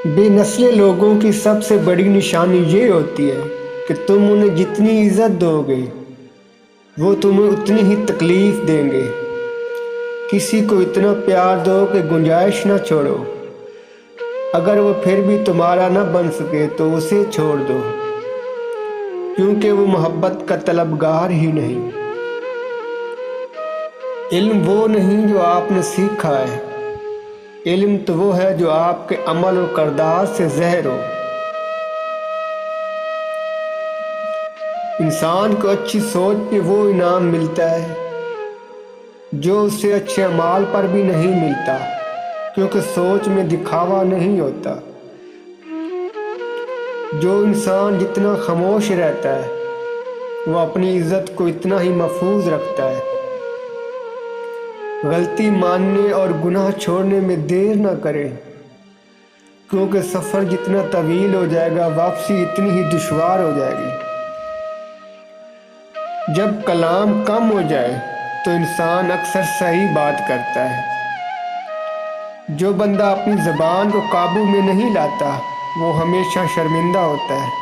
بے نسل لوگوں کی سب سے بڑی نشانی یہ ہوتی ہے کہ تم انہیں جتنی عزت دو گے وہ تمہیں اتنی ہی تکلیف دیں گے۔ کسی کو اتنا پیار دو کہ گنجائش نہ چھوڑو، اگر وہ پھر بھی تمہارا نہ بن سکے تو اسے چھوڑ دو، کیونکہ وہ محبت کا طلبگار ہی نہیں۔ علم وہ نہیں جو آپ نے سیکھا ہے، علم تو وہ ہے جو آپ کے عمل و کردار سے ظاہر ہو۔ انسان کو اچھی سوچ پہ وہ انعام ملتا ہے جو اسے اچھے اعمال پر بھی نہیں ملتا، کیونکہ سوچ میں دکھاوا نہیں ہوتا۔ جو انسان جتنا خاموش رہتا ہے وہ اپنی عزت کو اتنا ہی محفوظ رکھتا ہے۔ غلطی ماننے اور گناہ چھوڑنے میں دیر نہ کرے، کیونکہ سفر جتنا طویل ہو جائے گا واپسی اتنی ہی دشوار ہو جائے گی۔ جب کلام کم ہو جائے تو انسان اکثر صحیح بات کرتا ہے۔ جو بندہ اپنی زبان کو قابو میں نہیں لاتا وہ ہمیشہ شرمندہ ہوتا ہے۔